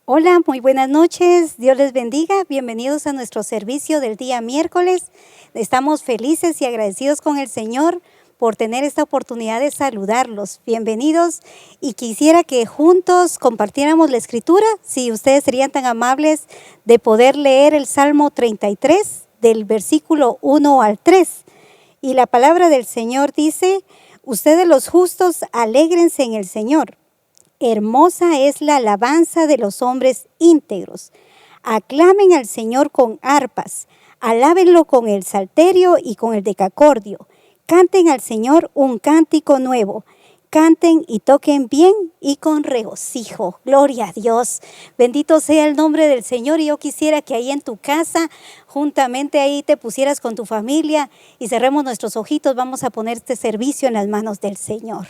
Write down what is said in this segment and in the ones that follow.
Hola, muy buenas noches. Dios les bendiga. Bienvenidos a nuestro servicio del día miércoles. Estamos felices y agradecidos con el Señor por tener esta oportunidad de saludarlos. Bienvenidos y quisiera que juntos compartiéramos la escritura. Si ustedes serían tan amables de poder leer el Salmo 33 del versículo 1 al 3. Y la palabra del Señor dice: ustedes los justos, alégrense en el Señor. Hermosa es la alabanza de los hombres íntegros. Aclamen al Señor con arpas, alábenlo con el salterio y con el decacordio. Canten al Señor un cántico nuevo. Canten y toquen bien y con regocijo. Gloria a Dios. Bendito sea el nombre del Señor. Y yo quisiera que ahí en tu casa, juntamente ahí te pusieras con tu familia y cerremos nuestros ojitos. Vamos a poner este servicio en las manos del Señor.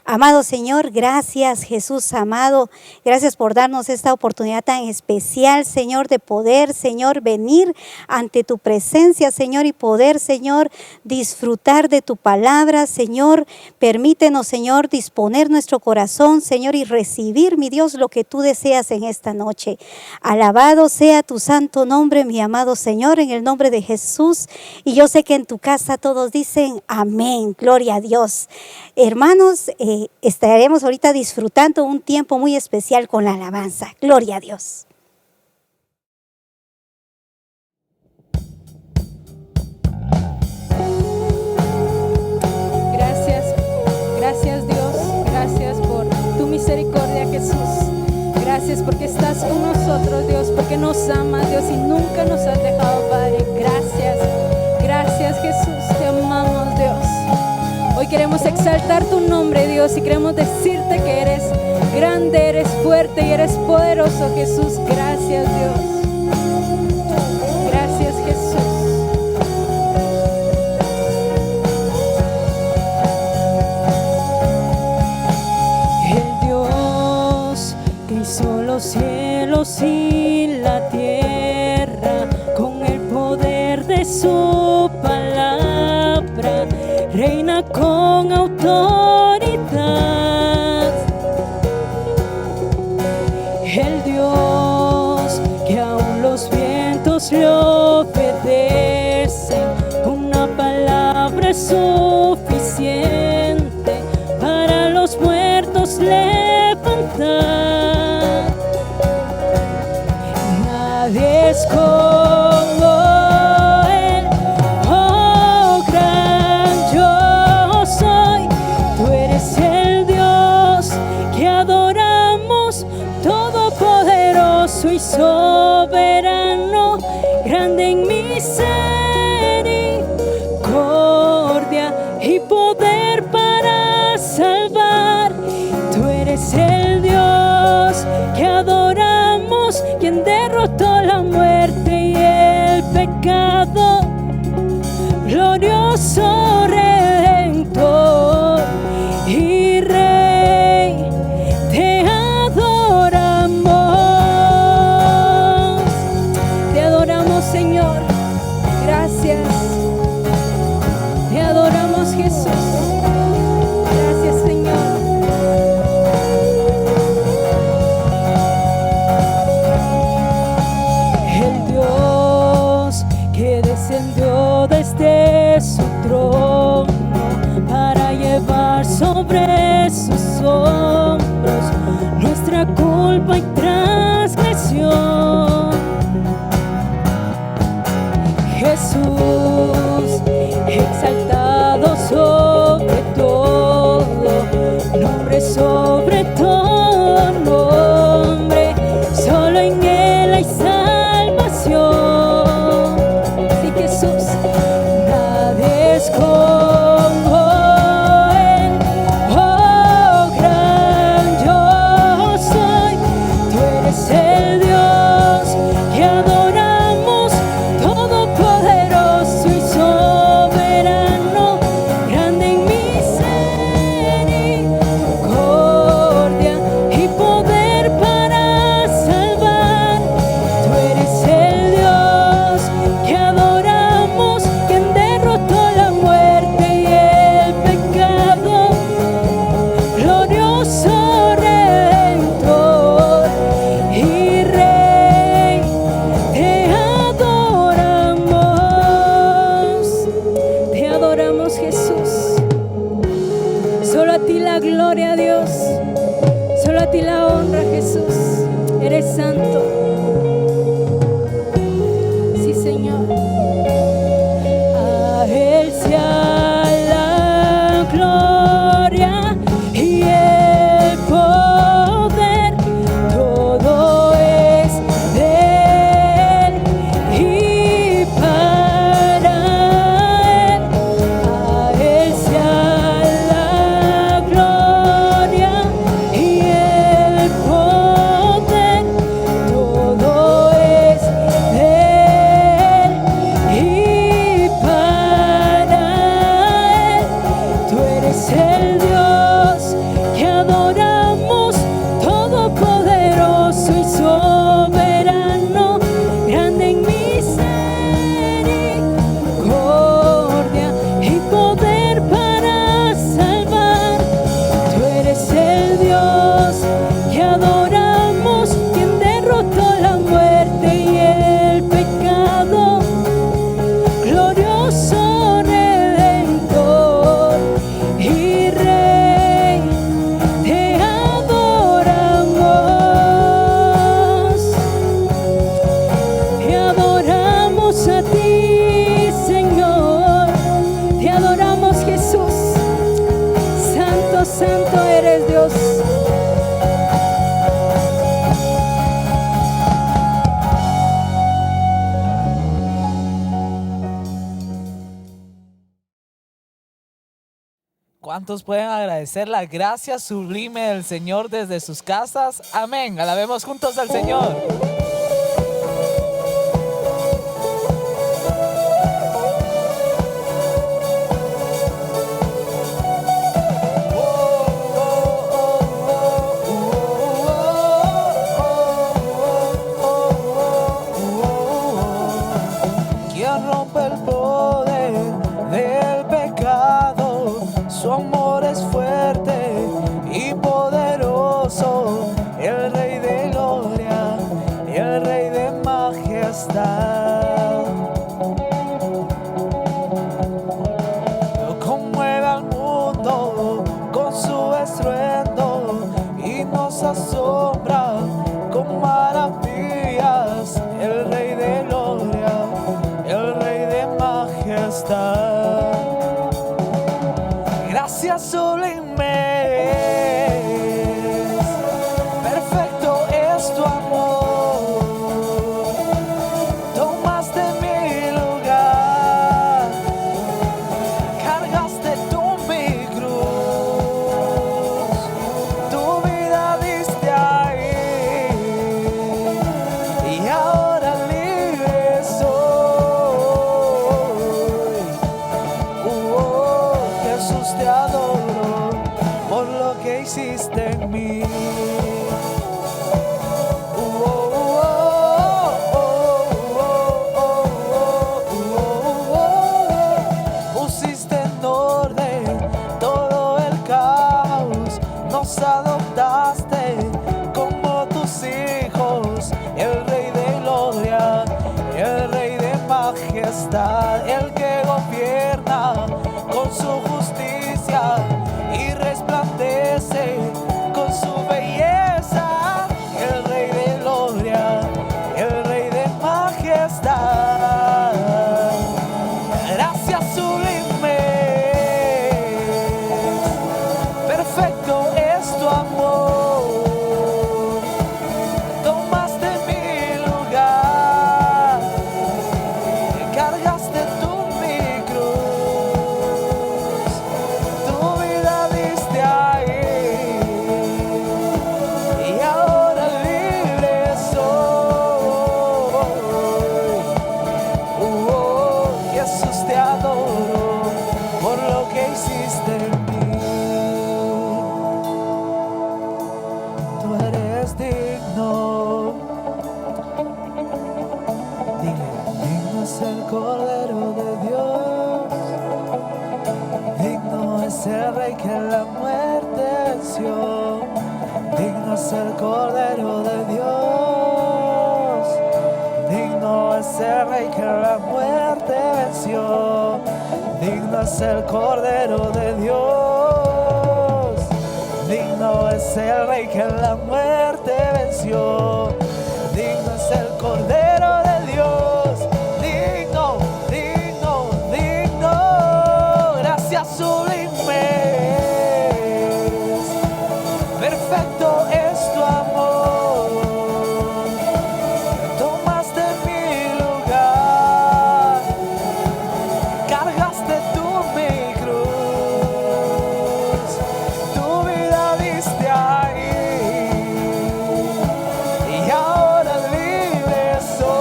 Amado Señor, gracias Jesús amado, gracias por darnos esta oportunidad tan especial, Señor, de poder, Señor, venir ante tu presencia, Señor, y poder, Señor, disfrutar de tu palabra, Señor. Permítenos, Señor, disponer nuestro corazón, Señor, y recibir, mi Dios, lo que tú deseas en esta noche. Alabado sea tu santo nombre, mi amado Señor, en el nombre de Jesús. Y yo sé que en tu casa todos dicen amén, gloria a Dios. Hermanos, estaremos ahorita disfrutando un tiempo muy especial con la alabanza. Gloria a Dios. Gracias Dios, gracias por tu misericordia, Jesús. Gracias porque estás con nosotros, Dios, porque nos amas, Dios, y nunca nos has dejado, Padre. Gracias Jesús, te amamos, Dios. Hoy queremos exaltar tu nombre, Dios, y queremos decirte que eres grande, eres fuerte y eres poderoso, Jesús. Gracias, Dios. Gracias, Jesús. El Dios que hizo los cielos y la tierra con el poder de su palabra, reina con autoridad. El Dios que aún los vientos le obedecen, una palabra es suficiente para los muertos levantar. Nadie es como él, oh gran yo soy. Tú eres el Dios que adoramos, todopoderoso y soberano, grande en misericordia y poder para salvar. Tú eres el Dios que adoramos, quien derrotó la muerte y el pecado, glorioso Redentor y Rey, te adoramos, Señor. Gracias, te adoramos, Jesús. Gracias, Señor. El Dios que descendió desde su trono para llevar sobre sus hombros nuestra culpa y transgresión. Jesús, exaltado sobre todo, nombre sobre todo nombre, solo en Él hay salvación. Sí, Jesús, nadie es como Él, oh gran ¿Cuántos pueden agradecer la gracia sublime del Señor desde sus casas? Amén. Alabemos juntos al Señor. ¿Quién rompe el poder del pecado? Su amor es fuerte y poderoso, el Rey de gloria, el Rey de majestad. Conmueve al mundo con su estruendo y nos asombra con maravillas, el Rey de gloria, el Rey de majestad. Gracias sublime, perfecto es tu amor. Tomaste mi lugar, cargaste tú mi cruz, tu vida diste ahí y ahora libre soy. Jesús, te adoro por lo que hiciste en mí. Pusiste en orden todo el caos, nos adoptaste como tus hijos, el Rey de gloria, el Rey de majestad, el que gobierna con su justicia y resplandece con su belleza, el Rey de gloria, el Rey de majestad. Gracias sublime, perfecto es tu amor. Tomaste mi lugar, cargaste tú mi cruz, tu vida diste ahí y ahora libre soy. Jesús, te adoro por lo que hiciste en mí. Tú eres digno. Dile, digno es el Cordero de Dios, digno es el Rey que la muerte venció, digno es el Cordero de Dios, digno es el Rey que la muerte venció, digno es el Cordero de Dios, digno es el Rey que la muerte venció, digno es el Cordero de Dios, digno, digno, digno. Gracias sublimes, perfecto es tu amor. Tomaste mi lugar, cargaste tú mi cruz, tu vida diste ahí y ahora libre soy.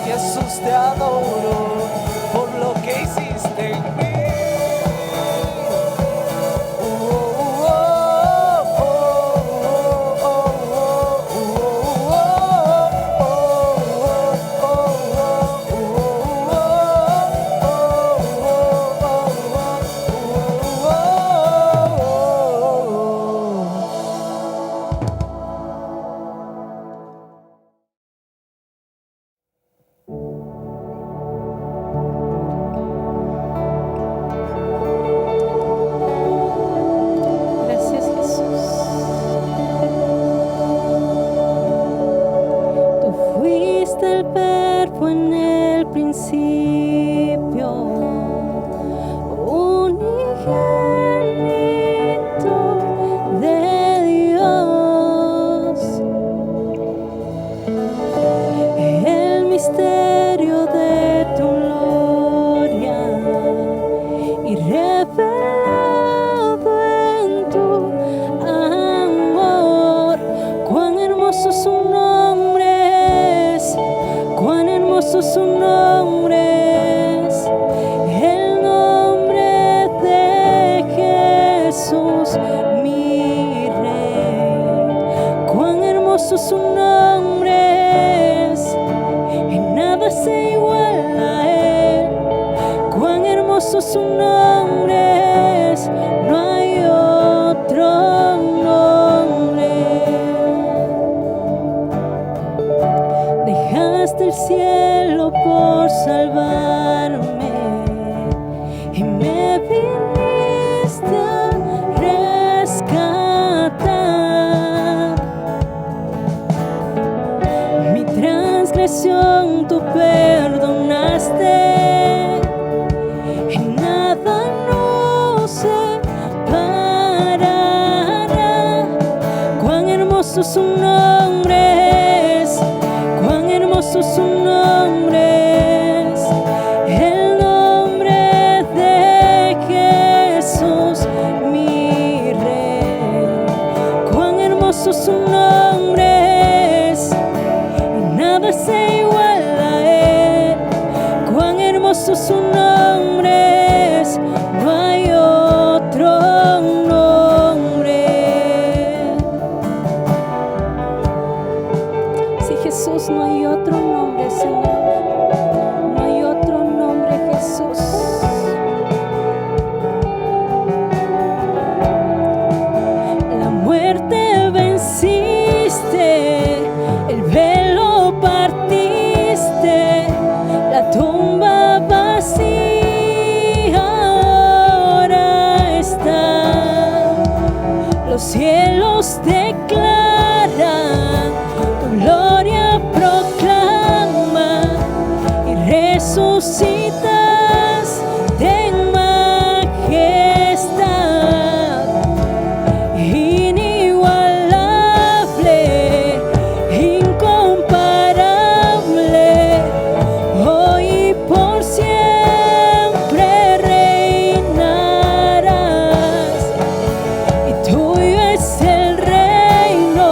Jesús, te adoro por lo que hiciste en mí. Gracias, Jesús. Tú fuiste el verbo en el principio, unigénito de Dios. El misterio de tu gloria hermoso su nombre es, el nombre de Jesús, mi Rey. Cuán hermoso su nombre es, en nada se iguala a él. Cuán hermoso su nombre es, no hay otro nombre. Dejaste el cielo por salvarme y me viniste a rescatar. Mi transgresión tú perdonaste, y nada nos separará. Cuán hermoso su nombre es, cuán hermoso su nombre es, el nombre de Jesús, mi Rey. Cuán hermoso su nombre es, y nada se iguala a él. Cuán hermoso su nombre es, no hay otro nombre. Sí, Jesús, no hay otro nombre, Señor. No hay otro nombre, Jesús. La muerte venciste, el velo partiste, la tumba vacía ahora está. Los cielos declaran, tu gloria proclama, y resucitas en majestad. Inigualable, incomparable, hoy y por siempre reinarás. Y tuyo es el reino,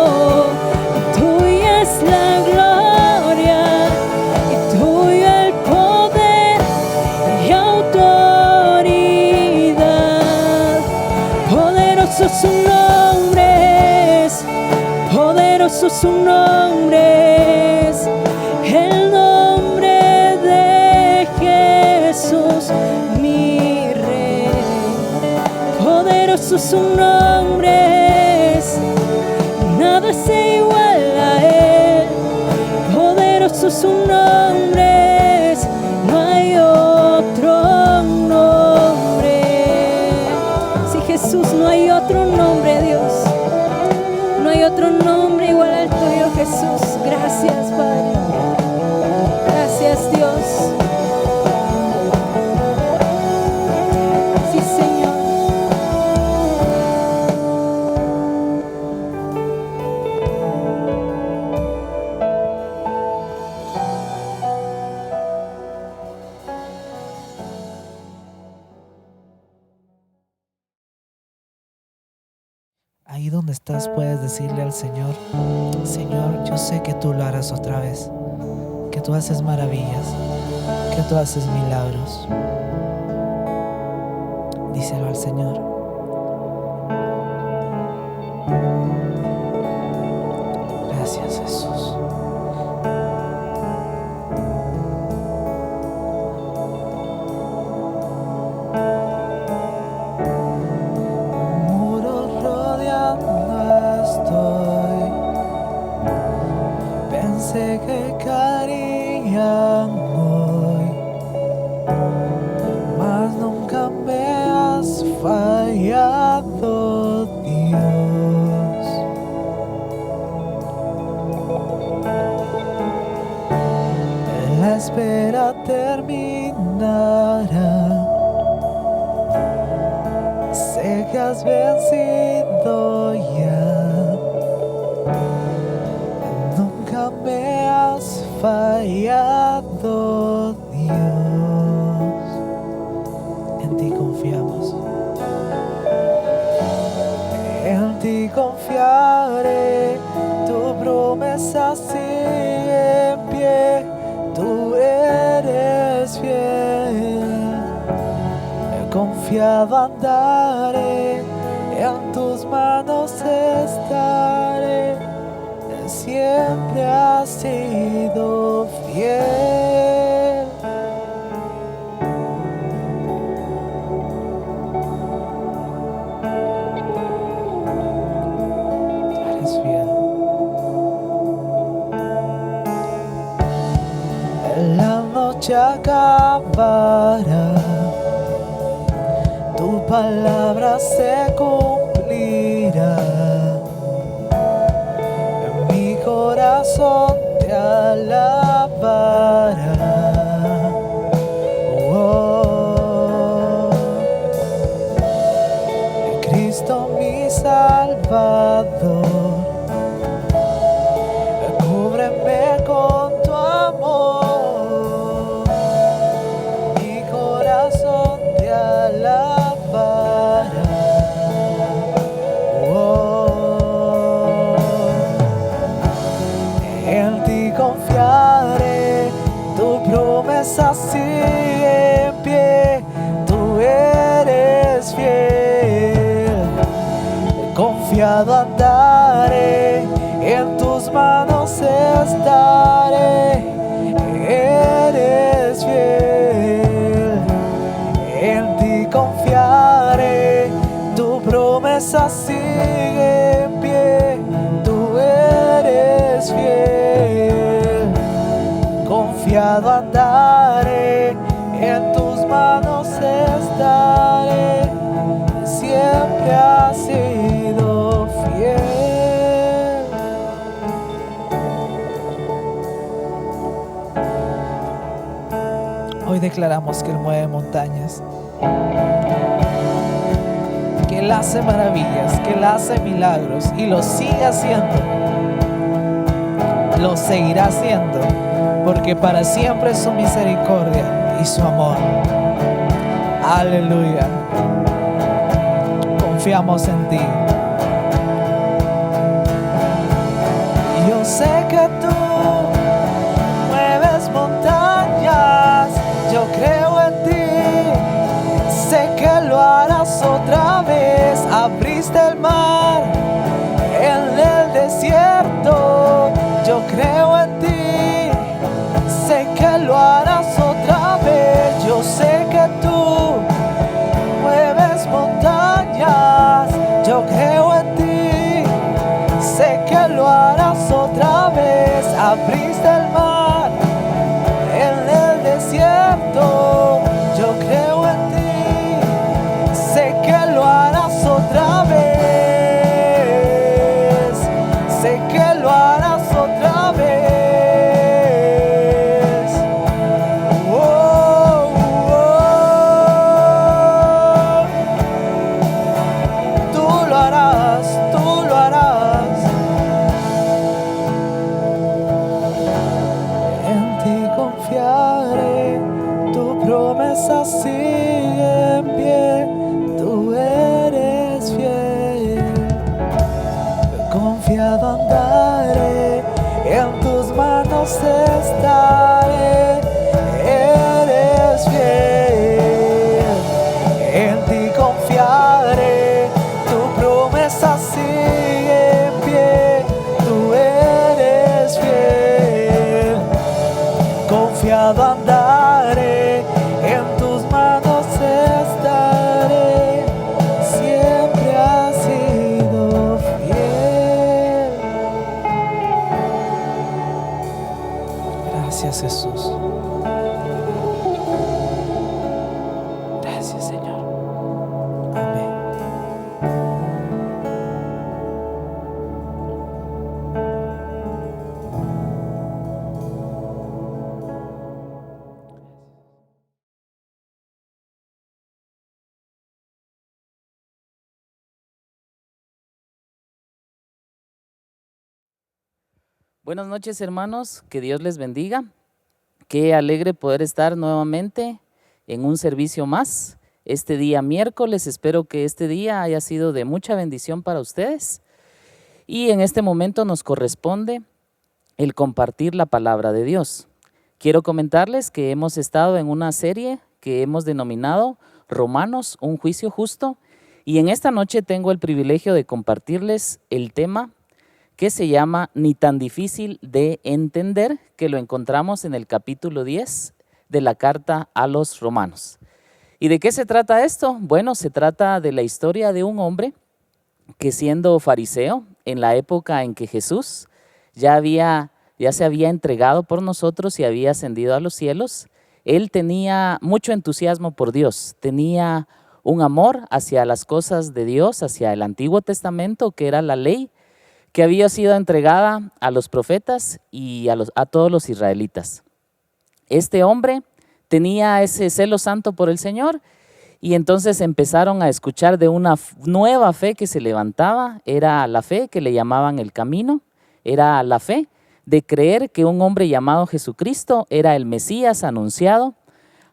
y tuya es la gloria, y tuyo el poder y autoridad. Poderoso su nombre es, poderoso su nombre es, el nombre de Jesús, mi Rey. Poderoso su nombre es, nada se iguala a él. Poderoso su nombre es, no hay otro nombre. Sí, Jesús, no hay otro nombre, Dios. No hay otro nombre igual al tuyo, Jesús. Gracias, Padre. Gracias, Dios. Sí, Señor. Ahí donde estás puedes decirle al Señor: Señor, yo sé que tú lo harás otra vez, que tú haces maravillas, que tú haces milagros. Díselo al Señor. Gracias, Jesús. Muros rodeando estoy, pensé que caerían hoy, mas nunca me has fallado, Dios. La espera terminará, sé que has vencido ya. Nunca me has fallado, Dios. En ti confiamos. En ti confiaré, tu promesa sigue en pie. Tú eres confiado andaré, en tus manos estaré, siempre has sido fiel. Eres fiel. La noche acabará, tu palabra se cumplirá. Mi corazón te alabará. Oh, Cristo mi Salvador, cúbreme con tu amor. Mi corazón te alabará. Oh, en ti confiaré, tu promesa sigue en pie, tú eres fiel. Confiado andaré, en tus manos estaré, eres fiel. En ti confiaré, tu promesa sigue en pie, tú eres fiel. Confiado andaré, en tus manos estaré, siempre has sido fiel. Hoy declaramos que Él mueve montañas, que Él hace maravillas, que Él hace milagros y lo sigue haciendo, lo seguirá haciendo, porque para siempre es su misericordia y su amor. Aleluya. Confiamos en ti. Yo sé que tú mueves montañas, yo creo en ti, sé que lo harás otra vez. Abriste el mar en el desierto, yo creo en ti, sé que lo harás otra vez. Yo sé que tú mueves montañas, yo creo en ti, sé que lo harás otra vez. Abriste el mar en el desierto, yo creo en ti, sé que lo harás otra vez, sé que lo harás otra vez. Oh, oh, tú lo harás, tú lo harás. En ti confiaré, tu promesa sigue en pie, tú eres fiel. Confiado andaré, en tus manos estaré, eres fiel. En ti confiaré, tu promesa sigue en pie, tú eres fiel. Confiado andaré, en tus manos estaré, siempre has sido fiel. Gracias, Jesús. Gracias, Señor. Amén. Buenas noches, hermanos, que Dios les bendiga. Qué alegre poder estar nuevamente en un servicio más. Este día miércoles, espero que este día haya sido de mucha bendición para ustedes. Y en este momento nos corresponde el compartir la palabra de Dios. Quiero comentarles que hemos estado en una serie que hemos denominado Romanos, un juicio justo. Y en esta noche tengo el privilegio de compartirles el tema que se llama Ni tan difícil de entender, que lo encontramos en el capítulo 10 de la carta a los Romanos. ¿Y de qué se trata esto? Bueno, se trata de la historia de un hombre que, siendo fariseo, en la época en que Jesús ya se había entregado por nosotros y había ascendido a los cielos, él tenía mucho entusiasmo por Dios, tenía un amor hacia las cosas de Dios, hacia el Antiguo Testamento, que era la ley que había sido entregada a los profetas y a todos los israelitas. Este hombre tenía ese celo santo por el Señor y entonces empezaron a escuchar de una nueva fe que se levantaba. Era la fe que le llamaban el camino, era la fe de creer que un hombre llamado Jesucristo era el Mesías anunciado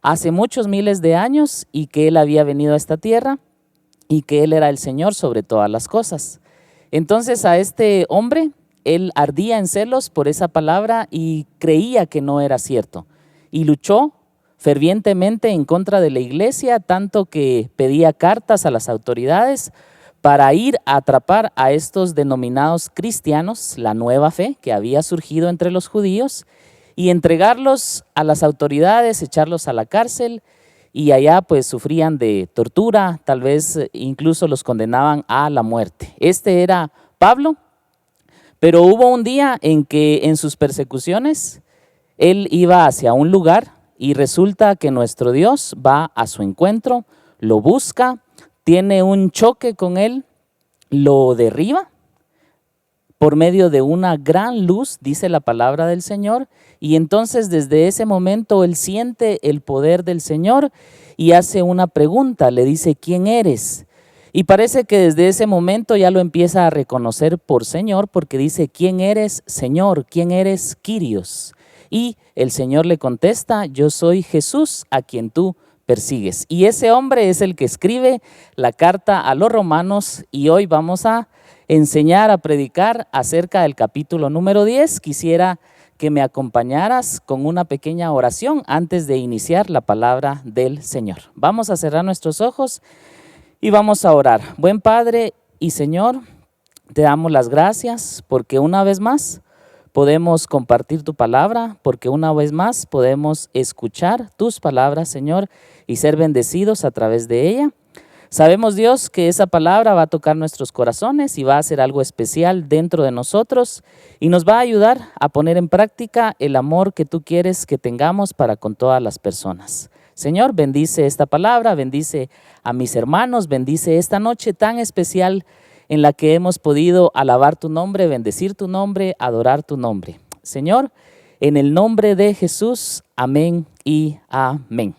hace muchos miles de años y que Él había venido a esta tierra y que Él era el Señor sobre todas las cosas. Entonces a este hombre, él ardía en celos por esa palabra y creía que no era cierto. Y luchó fervientemente en contra de la iglesia, tanto que pedía cartas a las autoridades para ir a atrapar a estos denominados cristianos, la nueva fe que había surgido entre los judíos, y entregarlos a las autoridades, echarlos a la cárcel, y allá pues sufrían de tortura, tal vez incluso los condenaban a la muerte. Este era Pablo, pero hubo un día en que en sus persecuciones él iba hacia un lugar y resulta que nuestro Dios va a su encuentro, lo busca, tiene un choque con él, lo derriba por medio de una gran luz, dice la palabra del Señor, y entonces desde ese momento él siente el poder del Señor y hace una pregunta, le dice, ¿quién eres? Y parece que desde ese momento ya lo empieza a reconocer por Señor, porque dice, ¿quién eres, Señor? ¿Quién eres, Kyrios? Y el Señor le contesta, yo soy Jesús a quien tú persigues. Y ese hombre es el que escribe la carta a los Romanos y hoy vamos a enseñar, a predicar acerca del capítulo número 10. Quisiera que me acompañaras con una pequeña oración antes de iniciar la palabra del Señor. Vamos a cerrar nuestros ojos y vamos a orar. Buen Padre y Señor, te damos las gracias porque una vez más podemos compartir tu palabra, porque una vez más podemos escuchar tus palabras, Señor, y ser bendecidos a través de ella. Sabemos, Dios, que esa palabra va a tocar nuestros corazones y va a hacer algo especial dentro de nosotros y nos va a ayudar a poner en práctica el amor que tú quieres que tengamos para con todas las personas. Señor, bendice esta palabra, bendice a mis hermanos, bendice esta noche tan especial en la que hemos podido alabar tu nombre, bendecir tu nombre, adorar tu nombre. Señor, en el nombre de Jesús, amén y amén.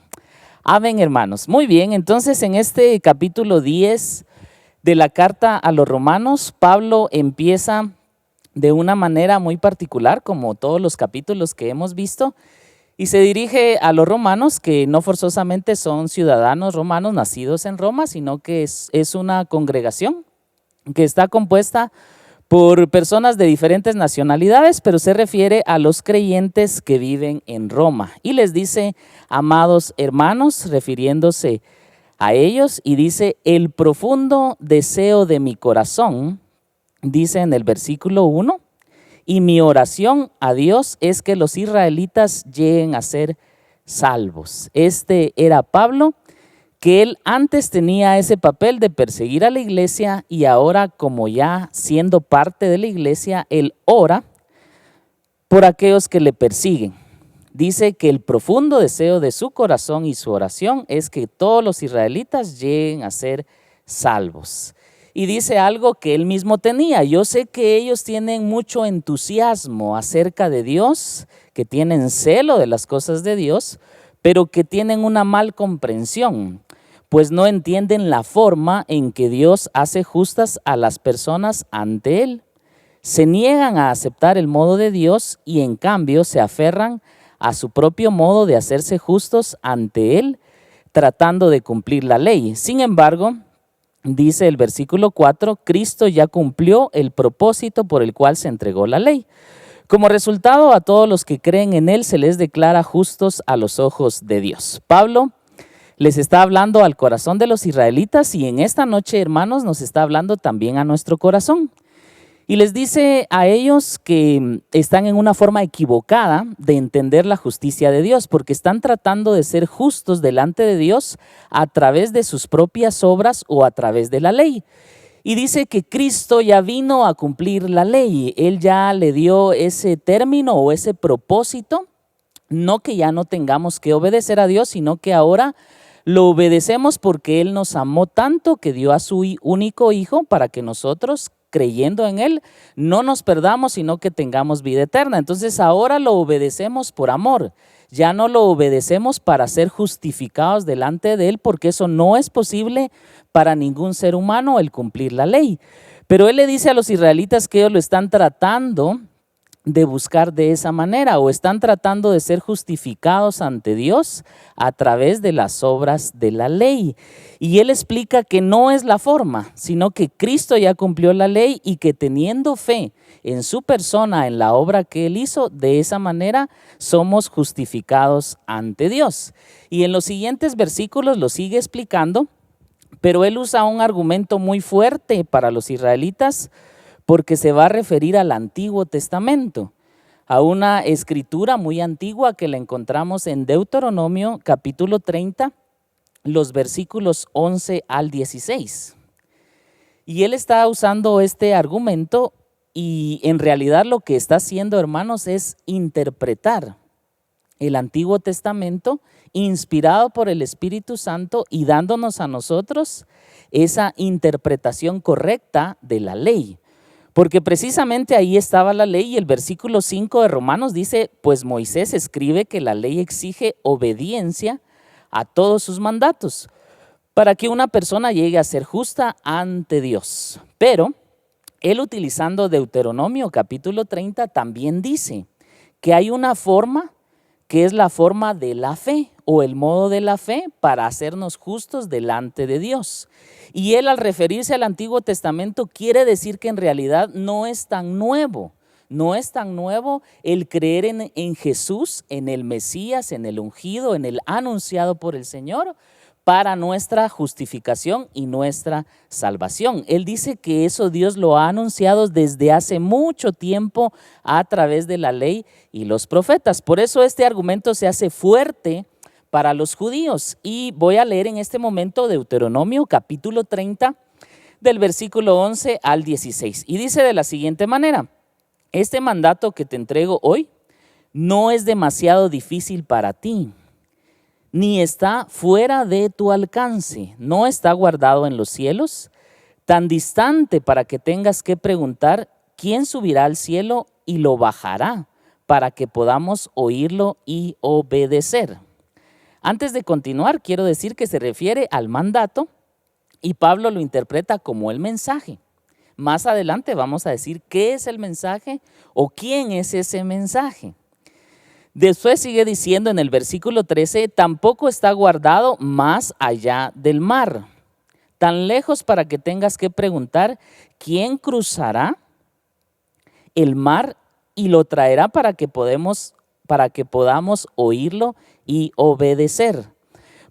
Amén, hermanos. Muy bien, entonces en este capítulo 10 de la carta a los Romanos, Pablo empieza de una manera muy particular, como todos los capítulos que hemos visto, y se dirige a los romanos, que no forzosamente son ciudadanos romanos nacidos en Roma, sino que es una congregación que está compuesta por personas de diferentes nacionalidades, pero se refiere a los creyentes que viven en Roma. Y les dice, amados hermanos, refiriéndose a ellos, y dice, el profundo deseo de mi corazón, dice en el versículo 1, y mi oración a Dios es que los israelitas lleguen a ser salvos. Este era Pablo, que él antes tenía ese papel de perseguir a la iglesia y ahora, como ya siendo parte de la iglesia, él ora por aquellos que le persiguen. Dice que el profundo deseo de su corazón y su oración es que todos los israelitas lleguen a ser salvos. Y dice algo que él mismo tenía. Yo sé que ellos tienen mucho entusiasmo acerca de Dios, que tienen celo de las cosas de Dios, pero que tienen una mal comprensión, pues no entienden la forma en que Dios hace justas a las personas ante Él. Se niegan a aceptar el modo de Dios y en cambio se aferran a su propio modo de hacerse justos ante Él, tratando de cumplir la ley. Sin embargo, dice el versículo 4, Cristo ya cumplió el propósito por el cual se entregó la ley. Como resultado, a todos los que creen en Él se les declara justos a los ojos de Dios. Pablo les está hablando al corazón de los israelitas y en esta noche, hermanos, nos está hablando también a nuestro corazón. Y les dice a ellos que están en una forma equivocada de entender la justicia de Dios, porque están tratando de ser justos delante de Dios a través de sus propias obras o a través de la ley. Y dice que Cristo ya vino a cumplir la ley. Él ya le dio ese término o ese propósito, no que ya no tengamos que obedecer a Dios, sino que ahora lo obedecemos porque Él nos amó tanto que dio a su único Hijo para que nosotros, creyendo en Él, no nos perdamos, sino que tengamos vida eterna. Entonces ahora lo obedecemos por amor. Ya no lo obedecemos para ser justificados delante de Él, porque eso no es posible para ningún ser humano el cumplir la ley. Pero Él le dice a los israelitas que ellos lo están tratando de buscar de esa manera o están tratando de ser justificados ante Dios a través de las obras de la ley. Y Él explica que no es la forma, sino que Cristo ya cumplió la ley y que teniendo fe en su persona, en la obra que Él hizo, de esa manera somos justificados ante Dios. Y en los siguientes versículos lo sigue explicando, pero Él usa un argumento muy fuerte para los israelitas porque se va a referir al Antiguo Testamento, a una escritura muy antigua que la encontramos en Deuteronomio capítulo 30, los versículos 11 al 16. Y Él está usando este argumento y en realidad lo que está haciendo, hermanos, es interpretar el Antiguo Testamento inspirado por el Espíritu Santo y dándonos a nosotros esa interpretación correcta de la ley. Porque precisamente ahí estaba la ley y el versículo 5 de Romanos dice, pues Moisés escribe que la ley exige obediencia a todos sus mandatos para que una persona llegue a ser justa ante Dios. Pero él, utilizando Deuteronomio capítulo 30, también dice que hay una forma que es la forma de la fe o el modo de la fe para hacernos justos delante de Dios. Y él, al referirse al Antiguo Testamento, quiere decir que en realidad no es tan nuevo. No es tan nuevo el creer en Jesús, en el Mesías, en el ungido, en el anunciado por el Señor para nuestra justificación y nuestra salvación. Él dice que eso Dios lo ha anunciado desde hace mucho tiempo a través de la ley y los profetas. Por eso este argumento se hace fuerte para los judíos. Y voy a leer en este momento Deuteronomio capítulo 30 del versículo 11 al 16. Y dice de la siguiente manera, este mandato que te entrego hoy no es demasiado difícil para ti, ni está fuera de tu alcance, no está guardado en los cielos, tan distante para que tengas que preguntar quién subirá al cielo y lo bajará para que podamos oírlo y obedecer. Antes de continuar, quiero decir que se refiere al mandato y Pablo lo interpreta como el mensaje. Más adelante vamos a decir qué es el mensaje o quién es ese mensaje. Después sigue diciendo en el versículo 13, tampoco está guardado más allá del mar, tan lejos para que tengas que preguntar quién cruzará el mar y lo traerá para que podamos oírlo y obedecer.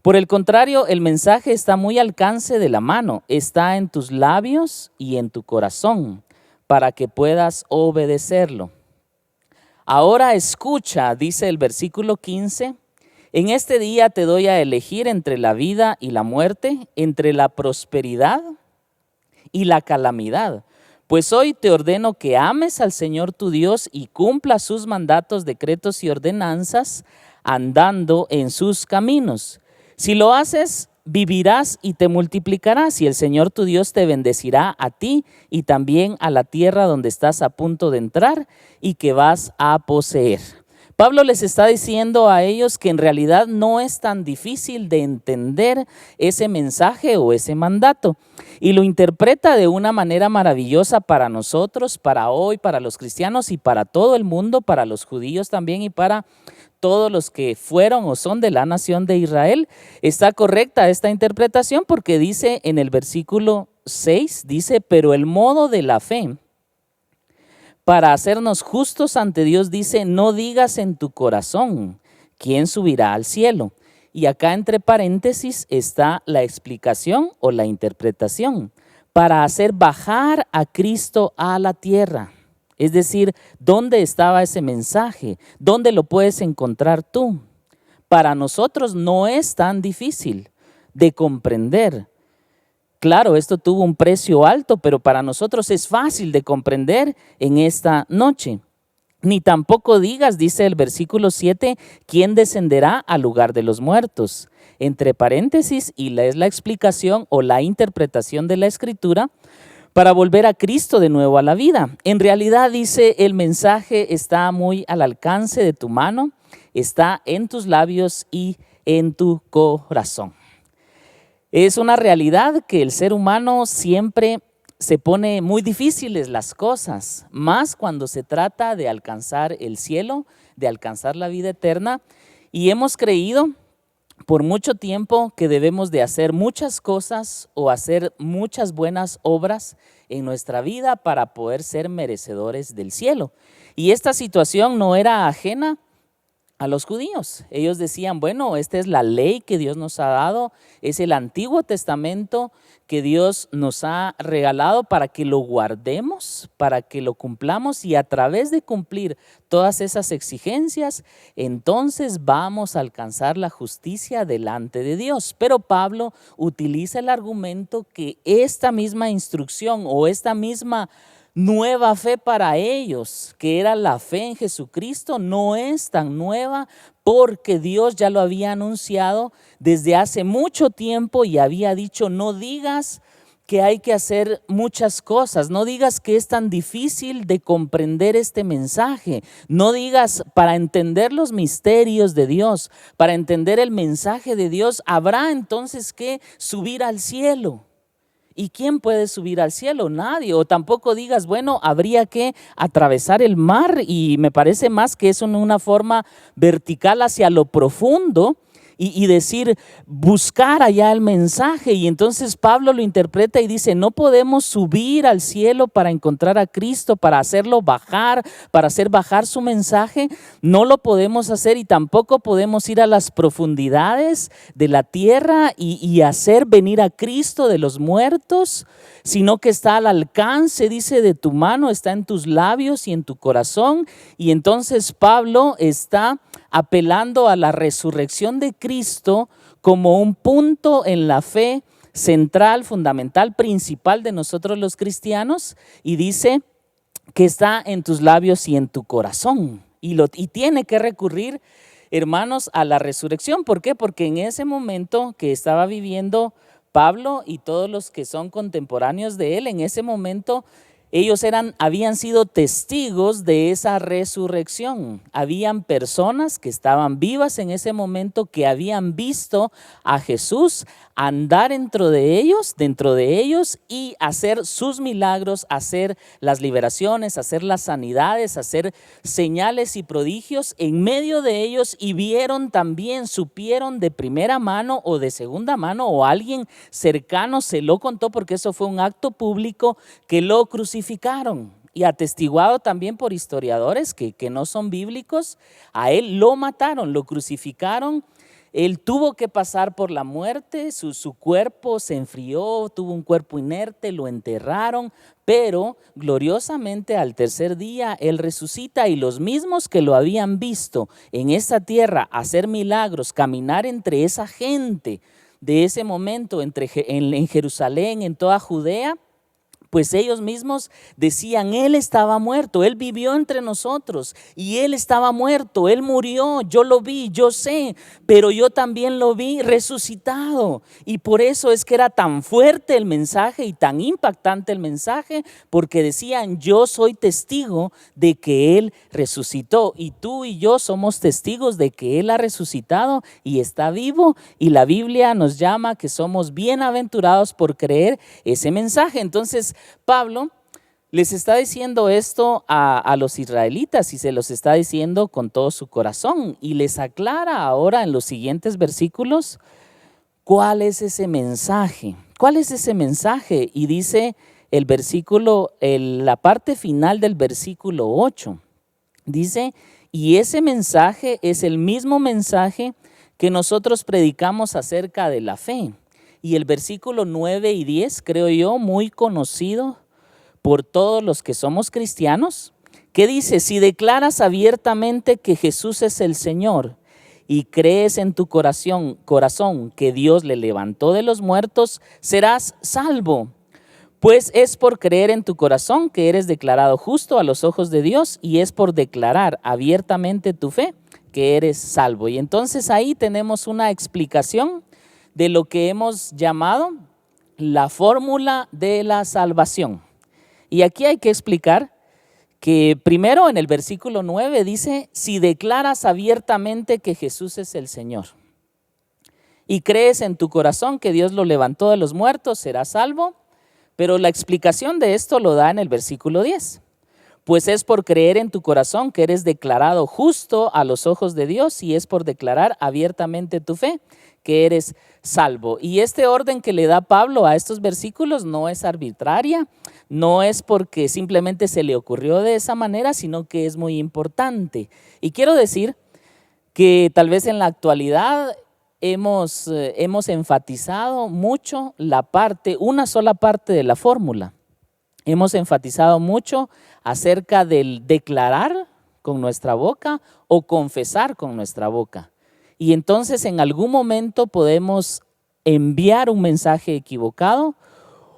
Por el contrario, el mensaje está muy al alcance de la mano, está en tus labios y en tu corazón para que puedas obedecerlo. Ahora escucha, dice el versículo 15, en este día te doy a elegir entre la vida y la muerte, entre la prosperidad y la calamidad. Pues hoy te ordeno que ames al Señor tu Dios y cumplas sus mandatos, decretos y ordenanzas, andando en sus caminos. Si lo haces, vivirás y te multiplicarás, y el Señor tu Dios te bendecirá a ti y también a la tierra donde estás a punto de entrar y que vas a poseer. Pablo les está diciendo a ellos que en realidad no es tan difícil de entender ese mensaje o ese mandato, y lo interpreta de una manera maravillosa para nosotros, para hoy, para los cristianos y para todo el mundo, para los judíos también y para todos los que fueron o son de la nación de Israel. Está correcta esta interpretación porque dice en el versículo 6, dice, pero el modo de la fe para hacernos justos ante Dios dice, no digas en tu corazón, ¿quién subirá al cielo? y acá entre paréntesis está la explicación o la interpretación, para hacer bajar a Cristo a la tierra. Es decir, ¿dónde estaba ese mensaje? ¿Dónde lo puedes encontrar tú? Para nosotros no es tan difícil de comprender. Claro, esto tuvo un precio alto, pero para nosotros es fácil de comprender en esta noche. Ni tampoco digas, dice el versículo 7, ¿quién descenderá al lugar de los muertos? Entre paréntesis, y es la explicación o la interpretación de la Escritura para volver a Cristo de nuevo a la vida. En realidad, dice, el mensaje está muy al alcance de tu mano, está en tus labios y en tu corazón. Es una realidad que el ser humano siempre se pone muy difíciles las cosas, más cuando se trata de alcanzar el cielo, de alcanzar la vida eterna, y hemos creído por mucho tiempo que debemos de hacer muchas cosas o hacer muchas buenas obras en nuestra vida para poder ser merecedores del cielo. Y esta situación no era ajena a los judíos. Ellos decían, bueno, esta es la ley que Dios nos ha dado, es el Antiguo Testamento que Dios nos ha regalado para que lo guardemos, para que lo cumplamos, y a través de cumplir todas esas exigencias, entonces vamos a alcanzar la justicia delante de Dios. Pero Pablo utiliza el argumento que esta misma instrucción o esta misma nueva fe para ellos, que era la fe en Jesucristo, no es tan nueva porque Dios ya lo había anunciado desde hace mucho tiempo y había dicho, no digas que hay que hacer muchas cosas, no digas que es tan difícil de comprender este mensaje, no digas para entender los misterios de Dios, para entender el mensaje de Dios, habrá entonces que subir al cielo. ¿Y quién puede subir al cielo? Nadie. O tampoco digas, bueno, habría que atravesar el mar, y me parece más que es una forma vertical hacia lo profundo y decir, buscar allá el mensaje. Y entonces Pablo lo interpreta y dice, no podemos subir al cielo para encontrar a Cristo, para hacerlo bajar, para hacer bajar su mensaje. No lo podemos hacer, y tampoco podemos ir a las profundidades de la tierra y hacer venir a Cristo de los muertos, sino que está al alcance, dice, de tu mano, está en tus labios y en tu corazón. Y entonces Pablo está apelando a la resurrección de Cristo como un punto en la fe central, fundamental, principal de nosotros los cristianos, y dice que está en tus labios y en tu corazón. Y tiene que recurrir, hermanos, a la resurrección. ¿Por qué? Porque en ese momento que estaba viviendo Pablo y todos los que son contemporáneos de él, en ese momento ellos habían sido testigos de esa resurrección. Habían personas que estaban vivas en ese momento, que habían visto a Jesús andar dentro de ellos y hacer sus milagros, hacer las liberaciones, hacer las sanidades, hacer señales y prodigios en medio de ellos, y vieron también, supieron de primera mano o de segunda mano, o alguien cercano se lo contó, porque eso fue un acto público, que lo crucificaron. Y atestiguado también por historiadores que no son bíblicos, a él lo mataron, lo crucificaron. Él tuvo que pasar por la muerte, su cuerpo se enfrió, tuvo un cuerpo inerte, lo enterraron, pero gloriosamente al tercer día Él resucita, y los mismos que lo habían visto en esta tierra hacer milagros, caminar entre esa gente de ese momento, en Jerusalén, en toda Judea, pues ellos mismos decían, Él estaba muerto, Él vivió entre nosotros y Él estaba muerto, Él murió, yo lo vi, yo sé, pero yo también lo vi resucitado. Y por eso es que era tan fuerte el mensaje y tan impactante el mensaje, porque decían, yo soy testigo de que Él resucitó, y tú y yo somos testigos de que Él ha resucitado y está vivo, y la Biblia nos llama que somos bienaventurados por creer ese mensaje. Entonces, Pablo les está diciendo esto a los israelitas, y se los está diciendo con todo su corazón, y les aclara ahora en los siguientes versículos cuál es ese mensaje. ¿Cuál es ese mensaje? Y dice el versículo, la parte final del versículo 8, dice, y ese mensaje es el mismo mensaje que nosotros predicamos acerca de la fe. Y el versículo 9 y 10, creo yo, muy conocido por todos los que somos cristianos, que dice: si declaras abiertamente que Jesús es el Señor y crees en tu corazón que Dios le levantó de los muertos, serás salvo. Pues es por creer en tu corazón que eres declarado justo a los ojos de Dios, y es por declarar abiertamente tu fe que eres salvo. Y entonces ahí tenemos una explicación de lo que hemos llamado la fórmula de la salvación. Y aquí hay que explicar que primero en el versículo 9 dice: si declaras abiertamente que Jesús es el Señor y crees en tu corazón que Dios lo levantó de los muertos, serás salvo. Pero la explicación de esto lo da en el versículo 10. Pues es por creer en tu corazón que eres declarado justo a los ojos de Dios, y es por declarar abiertamente tu fe que eres salvo. Y este orden que le da Pablo a estos versículos no es arbitraria, no es porque simplemente se le ocurrió de esa manera, sino que es muy importante. Y quiero decir que tal vez en la actualidad hemos enfatizado mucho una sola parte de la fórmula. Hemos enfatizado mucho acerca del declarar con nuestra boca o confesar con nuestra boca. Y entonces en algún momento podemos enviar un mensaje equivocado,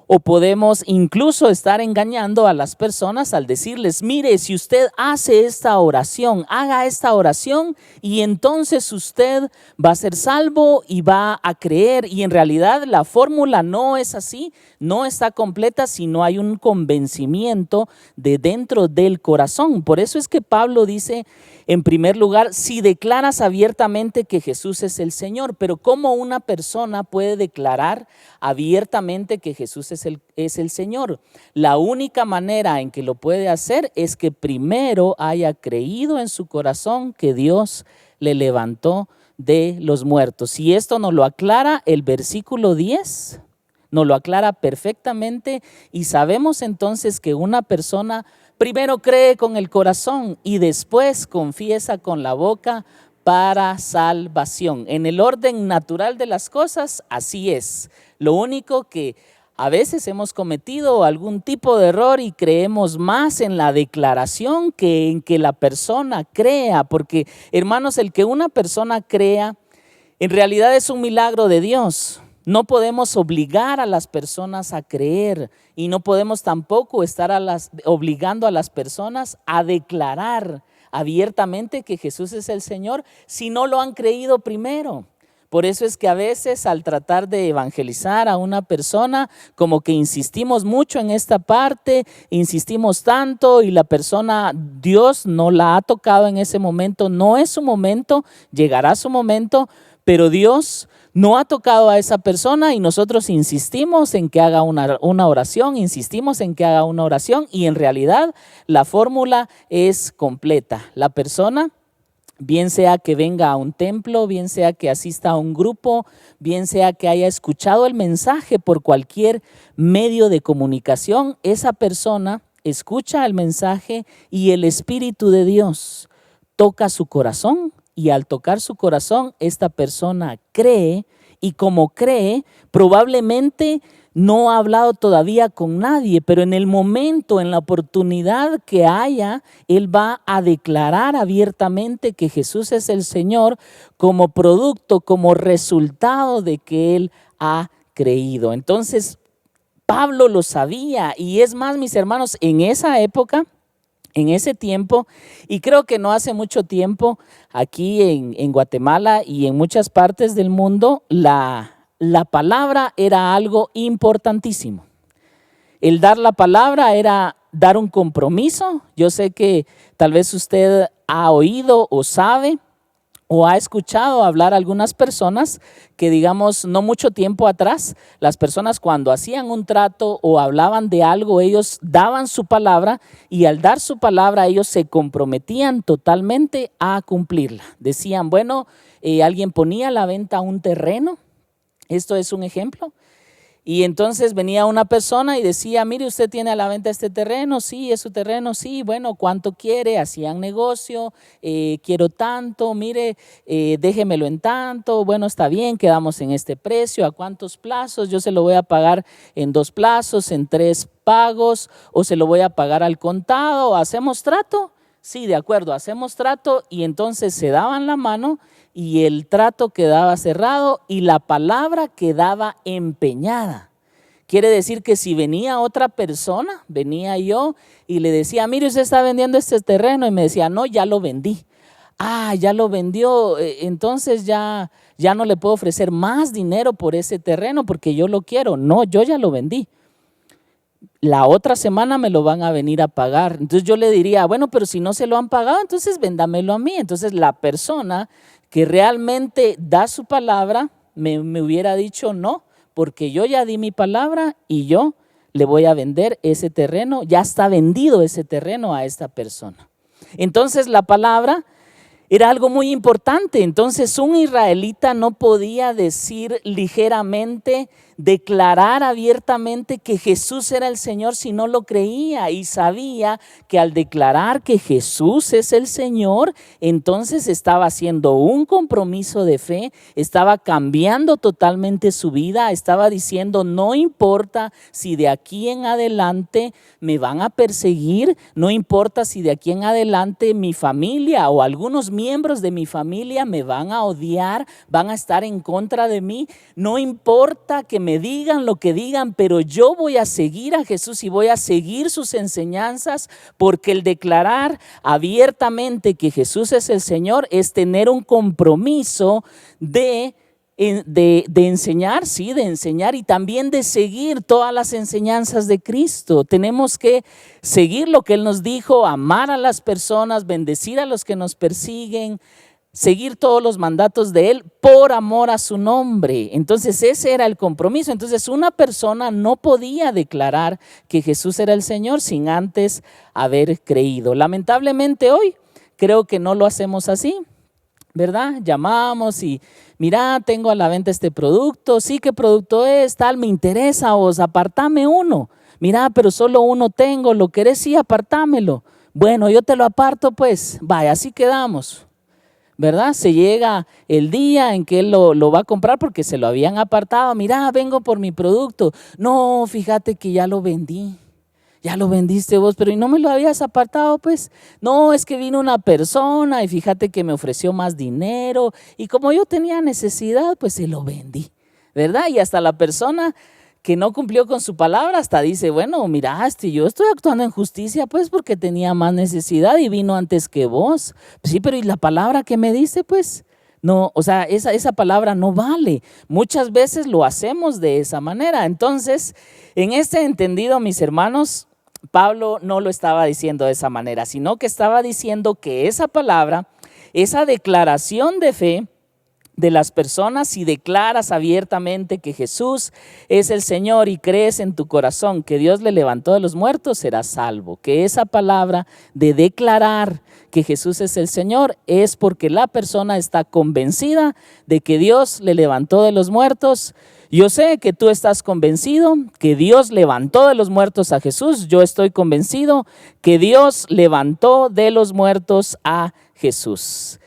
o podemos incluso estar engañando a las personas al decirles: mire, si usted hace esta oración, haga esta oración y entonces usted va a ser salvo y va a creer. Y en realidad la fórmula no es así, no está completa si no hay un convencimiento de dentro del corazón. Por eso es que Pablo dice, en primer lugar, si declaras abiertamente que Jesús es el Señor. Pero ¿cómo una persona puede declarar abiertamente que Jesús es el Señor? La única manera en que lo puede hacer es que primero haya creído en su corazón que Dios le levantó de los muertos. Y esto nos lo aclara el versículo 10, nos lo aclara perfectamente, y sabemos entonces que una persona primero cree con el corazón y después confiesa con la boca para salvación. En el orden natural de las cosas, así es. Lo único que a veces hemos cometido algún tipo de error y creemos más en la declaración que en que la persona crea. Porque, hermanos, el que una persona crea en realidad es un milagro de Dios. No podemos obligar a las personas a creer, y no podemos tampoco estar obligando a las personas a declarar abiertamente que Jesús es el Señor si no lo han creído primero. Por eso es que a veces al tratar de evangelizar a una persona, como que insistimos mucho en esta parte, insistimos tanto, y la persona, Dios no la ha tocado en ese momento, no es su momento, llegará su momento, pero Dios no ha tocado a esa persona y nosotros insistimos en que haga una oración, insistimos en que haga una oración, y en realidad la fórmula es completa. La persona, bien sea que venga a un templo, bien sea que asista a un grupo, bien sea que haya escuchado el mensaje por cualquier medio de comunicación, esa persona escucha el mensaje y el Espíritu de Dios toca su corazón, y al tocar su corazón esta persona cree, y como cree probablemente no ha hablado todavía con nadie, pero en el momento, en la oportunidad que haya, él va a declarar abiertamente que Jesús es el Señor como producto, como resultado de que él ha creído. Entonces, Pablo lo sabía, y es más, mis hermanos, en esa época, en ese tiempo, y creo que no hace mucho tiempo, aquí en Guatemala y en muchas partes del mundo, la palabra era algo importantísimo. El dar la palabra era dar un compromiso. Yo sé que tal vez usted ha oído o sabe o ha escuchado hablar a algunas personas que, digamos, no mucho tiempo atrás, las personas cuando hacían un trato o hablaban de algo, ellos daban su palabra, y al dar su palabra ellos se comprometían totalmente a cumplirla. Decían, bueno, alguien ponía a la venta un terreno, esto es un ejemplo, Y entonces venía una persona y decía, mire, usted tiene a la venta este terreno, sí, es su terreno, sí, bueno, ¿cuánto quiere? Hacían negocio, quiero tanto, mire, déjemelo en tanto, bueno, está bien, quedamos en este precio, ¿a cuántos plazos? Yo se lo voy a pagar en 2 plazos, en 3 pagos, o se lo voy a pagar al contado, ¿hacemos trato? Sí, de acuerdo, hacemos trato, y entonces se daban la mano y el trato quedaba cerrado y la palabra quedaba empeñada. Quiere decir que si venía otra persona, venía yo y le decía, mire, usted está vendiendo este terreno, y me decía, no, ya lo vendí. Ah, ya lo vendió, entonces ya no le puedo ofrecer más dinero por ese terreno porque yo lo quiero. No, yo ya lo vendí. La otra semana me lo van a venir a pagar. Entonces yo le diría, bueno, pero si no se lo han pagado, entonces véndamelo a mí. Entonces la persona que realmente da su palabra me hubiera dicho no, porque yo ya di mi palabra y yo le voy a vender ese terreno, ya está vendido ese terreno a esta persona. Entonces la palabra era algo muy importante. Entonces un israelita no podía decir ligeramente, declarar abiertamente que Jesús era el Señor si no lo creía, y sabía que al declarar que Jesús es el Señor, entonces estaba haciendo un compromiso de fe, estaba cambiando totalmente su vida, estaba diciendo, no importa si de aquí en adelante me van a perseguir, no importa si de aquí en adelante mi familia o algunos miembros de mi familia me van a odiar, van a estar en contra de mí, no importa que me digan lo que digan, pero yo voy a seguir a Jesús y voy a seguir sus enseñanzas, porque el declarar abiertamente que Jesús es el Señor es tener un compromiso de enseñar, sí, de enseñar, y también de seguir todas las enseñanzas de Cristo. Tenemos que seguir lo que Él nos dijo, amar a las personas, bendecir a los que nos persiguen, seguir todos los mandatos de Él por amor a su nombre. Entonces ese era el compromiso. Entonces una persona no podía declarar que Jesús era el Señor sin antes haber creído. Lamentablemente hoy creo que no lo hacemos así, ¿verdad? Llamamos y mira, tengo a la venta este producto, sí, ¿qué producto es? Tal, me interesa, vos, apartame uno. Mira, pero solo uno tengo, ¿lo querés? Sí, apartámelo. Bueno, yo te lo aparto, pues, vaya, así quedamos, ¿verdad? Se llega el día en que él lo va a comprar porque se lo habían apartado. Mira, vengo por mi producto. No, fíjate que ya lo vendí. Ya lo vendiste vos, pero ¿y no me lo habías apartado? Pues no, es que vino una persona y fíjate que me ofreció más dinero y como yo tenía necesidad, pues se lo vendí, ¿verdad? Y hasta la persona que no cumplió con su palabra hasta dice, bueno, miraste, yo estoy actuando en justicia pues porque tenía más necesidad y vino antes que vos. Pues sí, pero ¿y la palabra que me dice? Pues no, o sea, esa palabra no vale. Muchas veces lo hacemos de esa manera. Entonces, en este entendido, mis hermanos, Pablo no lo estaba diciendo de esa manera, sino que estaba diciendo que esa palabra, esa declaración de fe de las personas, si declaras abiertamente que Jesús es el Señor y crees en tu corazón que Dios le levantó de los muertos, serás salvo. Que esa palabra de declarar que Jesús es el Señor es porque la persona está convencida de que Dios le levantó de los muertos. Yo sé que tú estás convencido que Dios levantó de los muertos a Jesús. Yo estoy convencido que Dios levantó de los muertos a Jesús.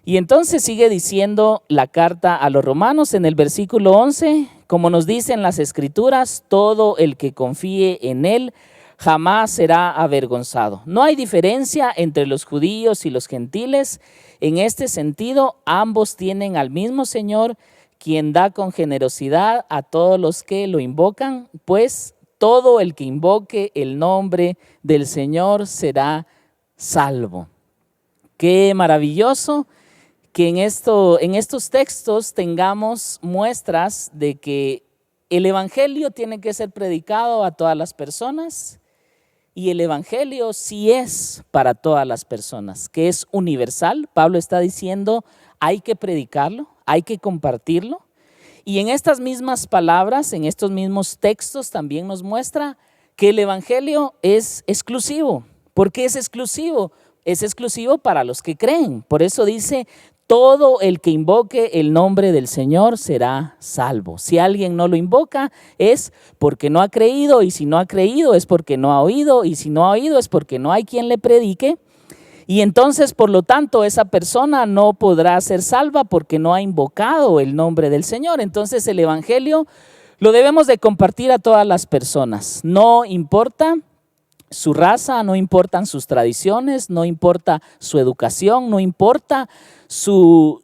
Y entonces sigue diciendo la carta a los Romanos en el versículo 11, como nos dicen las Escrituras, todo el que confíe en Él jamás será avergonzado. No hay diferencia entre los judíos y los gentiles. En este sentido, ambos tienen al mismo Señor, quien da con generosidad a todos los que lo invocan, pues todo el que invoque el nombre del Señor será salvo. Qué maravilloso que en estos textos tengamos muestras de que el evangelio tiene que ser predicado a todas las personas y el evangelio sí es para todas las personas, que es universal. Pablo está diciendo, hay que predicarlo, hay que compartirlo. Y en estas mismas palabras, en estos mismos textos también nos muestra que el evangelio es exclusivo. ¿Por qué es exclusivo? Es exclusivo para los que creen. Por eso dice, todo el que invoque el nombre del Señor será salvo. Si alguien no lo invoca es porque no ha creído, y si no ha creído es porque no ha oído, y si no ha oído es porque no hay quien le predique. Y entonces, por lo tanto, esa persona no podrá ser salva porque no ha invocado el nombre del Señor. Entonces, el evangelio lo debemos de compartir a todas las personas. No importa su raza, no importan sus tradiciones, no importa su educación, no importa su